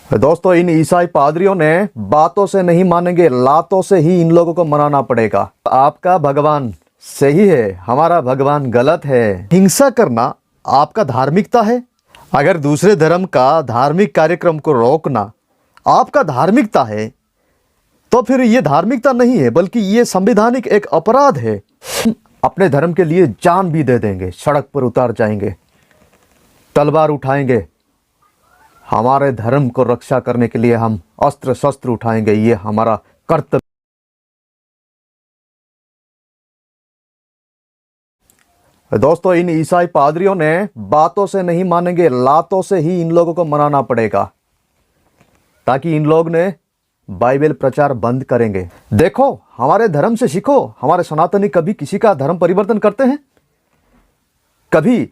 दोस्तों, इन ईसाई पादरियों ने बातों से नहीं मानेंगे, लातों से ही इन लोगों को मनाना पड़ेगा। आपका भगवान सही है, हमारा भगवान गलत है। हिंसा करना आपका धार्मिकता है। अगर दूसरे धर्म का धार्मिक कार्यक्रम को रोकना आपका धार्मिकता है तो फिर ये धार्मिकता नहीं है, बल्कि ये संवैधानिक एक अपराध है। अपने धर्म के लिए जान भी दे देंगे, सड़क पर उतार जाएंगे, तलवार उठाएंगे। हमारे धर्म को रक्षा करने के लिए हम अस्त्र शस्त्र उठाएंगे, ये हमारा कर्तव्य। दोस्तों, इन ईसाई पादरियों ने बातों से नहीं मानेंगे, लातों से ही इन लोगों को मनाना पड़ेगा, ताकि इन लोग ने बाइबल प्रचार बंद करेंगे। देखो, हमारे धर्म से सीखो। हमारे सनातनी कभी किसी का धर्म परिवर्तन करते हैं? कभी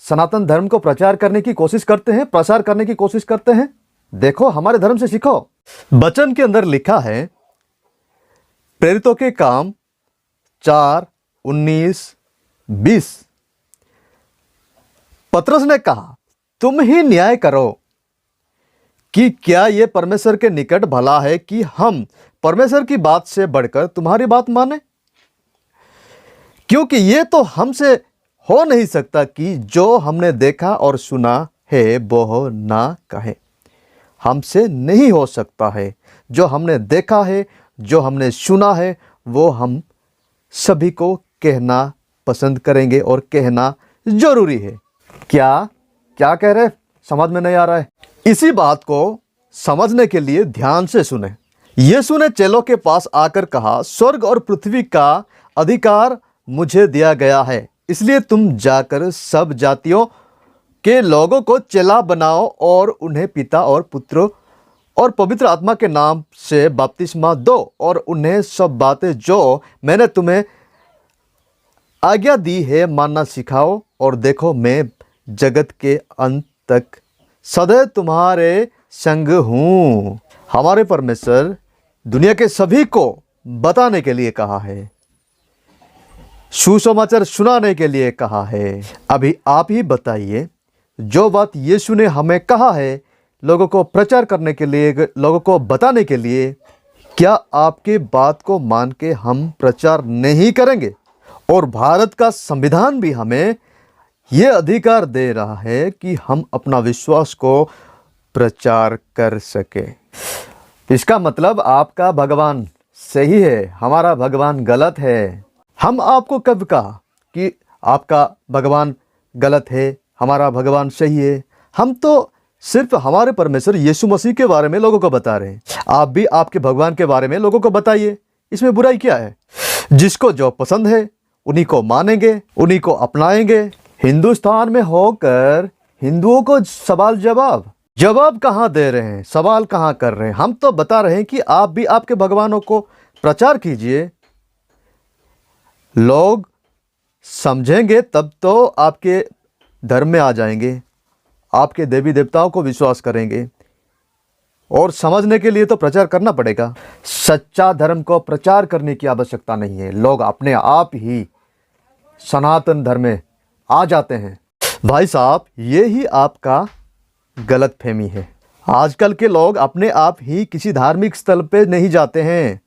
सनातन धर्म को प्रचार करने की कोशिश करते हैं, प्रसार करने की कोशिश करते हैं? देखो, हमारे धर्म से सीखो। वचन के अंदर लिखा है, प्रेरितों के काम 4:19-20, पतरस ने कहा, तुम ही न्याय करो कि क्या यह परमेश्वर के निकट भला है कि हम परमेश्वर की बात से बढ़कर तुम्हारी बात माने? क्योंकि ये तो हमसे हो नहीं सकता कि जो हमने देखा और सुना है वो ना कहे। हमसे नहीं हो सकता है। जो हमने देखा है, जो हमने सुना है, वो हम सभी को कहना पसंद करेंगे और कहना जरूरी है। क्या क्या कह रहे? समझ में नहीं आ रहा है? इसी बात को समझने के लिए ध्यान से सुने। यीशु ने चेलों के पास आकर कहा, स्वर्ग और पृथ्वी का अधिकार मुझे दिया गया है, इसलिए तुम जाकर सब जातियों के लोगों को चेला बनाओ और उन्हें पिता और पुत्र और पवित्र आत्मा के नाम से बपतिस्मा दो और उन्हें सब बातें जो मैंने तुम्हें आज्ञा दी है मानना सिखाओ। और देखो, मैं जगत के अंत तक सदैव तुम्हारे संग हूँ। हमारे परमेश्वर दुनिया के सभी को बताने के लिए कहा है, सुसमाचार सुनाने के लिए कहा है। अभी आप ही बताइए, जो बात यीशु ने हमें कहा है लोगों को प्रचार करने के लिए, लोगों को बताने के लिए, क्या आपके बात को मान के हम प्रचार नहीं करेंगे? और भारत का संविधान भी हमें यह अधिकार दे रहा है कि हम अपना विश्वास को प्रचार कर सके। इसका मतलब आपका भगवान सही है, हमारा भगवान गलत है। हम आपको कब कहा कि आपका भगवान गलत है, हमारा भगवान सही है? हम तो सिर्फ हमारे परमेश्वर यीशु मसीह के बारे में लोगों को बता रहे हैं। आप भी आपके भगवान के बारे में लोगों को बताइए। इसमें बुराई क्या है? जिसको जो पसंद है उन्हीं को मानेंगे, उन्हीं को अपनाएंगे। हिंदुस्तान में होकर हिंदुओं को सवाल जवाब कहाँ दे रहे हैं, सवाल कहाँ कर रहे हैं? हम तो बता रहे हैं कि आप भी आपके भगवानों को प्रचार कीजिए। लोग समझेंगे तब तो आपके धर्म में आ जाएंगे, आपके देवी देवताओं को विश्वास करेंगे। और समझने के लिए तो प्रचार करना पड़ेगा। सच्चा धर्म को प्रचार करने की आवश्यकता नहीं है। लोग अपने आप ही सनातन धर्म में आ जाते हैं। भाई साहब, ये ही आपका गलत फहमी है। आजकल के लोग अपने आप ही किसी धार्मिक स्थल पे नहीं जाते हैं,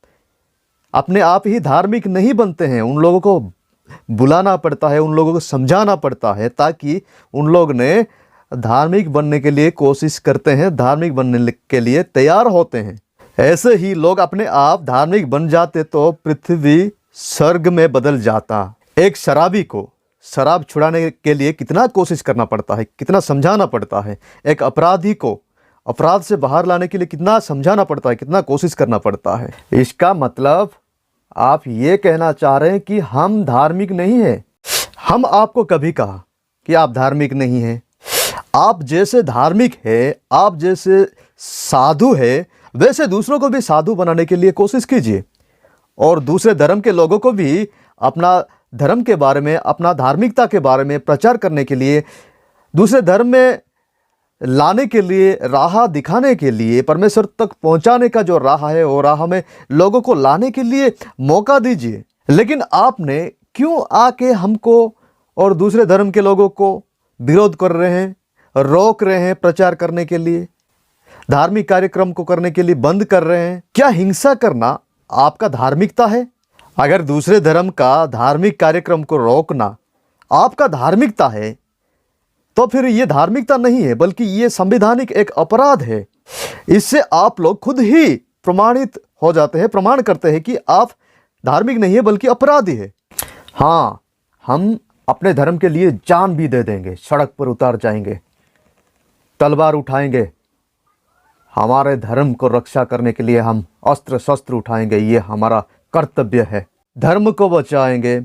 अपने आप ही धार्मिक नहीं बनते हैं। उन लोगों को बुलाना पड़ता है, उन लोगों को समझाना पड़ता है, ताकि उन लोग ने धार्मिक बनने के लिए कोशिश करते हैं, धार्मिक बनने के लिए तैयार होते हैं। ऐसे ही लोग अपने आप धार्मिक बन जाते तो पृथ्वी स्वर्ग में बदल जाता। एक शराबी को शराब छुड़ाने के लिए कितना कोशिश करना पड़ता है, कितना समझाना पड़ता है। एक अपराधी को अपराध से बाहर लाने के लिए कितना समझाना पड़ता है, कितना कोशिश करना पड़ता है। इसका मतलब आप ये कहना चाह रहे हैं कि हम धार्मिक नहीं हैं। हम आपको कभी कहा कि आप धार्मिक नहीं हैं? आप जैसे धार्मिक है, आप जैसे साधु है, वैसे दूसरों को भी साधु बनाने के लिए कोशिश कीजिए। और दूसरे धर्म के लोगों को भी अपना धर्म के बारे में, अपना धार्मिकता के बारे में प्रचार करने के लिए, दूसरे धर्म में लाने के लिए, राह दिखाने के लिए, परमेश्वर तक पहुंचाने का जो राह है वो राह में लोगों को लाने के लिए मौका दीजिए। लेकिन आपने क्यों आके हमको और दूसरे धर्म के लोगों को विरोध कर रहे हैं, रोक रहे हैं प्रचार करने के लिए? धार्मिक कार्यक्रम को करने के लिए बंद कर रहे हैं। क्या हिंसा करना आपका धार्मिकता है? अगर दूसरे धर्म का धार्मिक कार्यक्रम को रोकना आपका धार्मिकता है तो फिर ये धार्मिकता नहीं है, बल्कि ये संवैधानिक एक अपराध है। इससे आप लोग खुद ही प्रमाणित हो जाते हैं, प्रमाण करते हैं कि आप धार्मिक नहीं है बल्कि अपराधी है। हाँ, हम अपने धर्म के लिए जान भी दे देंगे, सड़क पर उतार जाएंगे, तलवार उठाएंगे, हमारे धर्म को रक्षा करने के लिए हम अस्त्र शस्त्र उठाएंगे, ये हमारा कर्तव्य है। धर्म को बचाएंगे,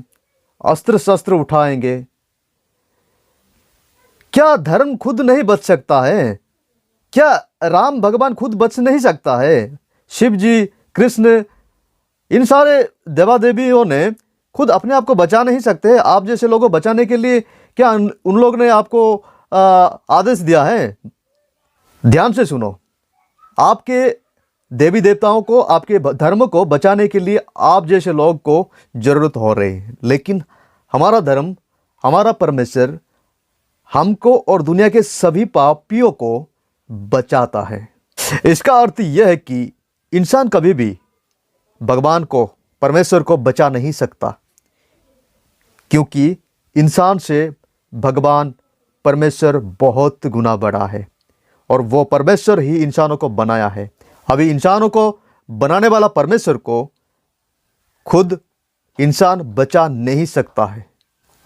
अस्त्र शस्त्र उठाएंगे। क्या धर्म खुद नहीं बच सकता है? क्या राम भगवान खुद बच नहीं सकता है? शिव जी, कृष्ण, इन सारे देवा देवियों ने खुद अपने आप को बचा नहीं सकते? आप जैसे लोगों को बचाने के लिए क्या उन लोग ने आपको आदेश दिया है? ध्यान से सुनो, आपके देवी देवताओं को, आपके धर्म को बचाने के लिए आप जैसे लोग को जरूरत हो रही है, लेकिन हमारा धर्म, हमारा परमेश्वर हमको और दुनिया के सभी पापियों को बचाता है। इसका अर्थ यह है कि इंसान कभी भी भगवान को, परमेश्वर को बचा नहीं सकता, क्योंकि इंसान से भगवान, परमेश्वर बहुत गुना बड़ा है और वो परमेश्वर ही इंसानों को बनाया है। अभी इंसानों को बनाने वाला परमेश्वर को खुद इंसान बचा नहीं सकता है।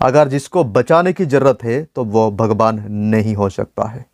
अगर जिसको बचाने की जरूरत है तो वो भगवान नहीं हो सकता है।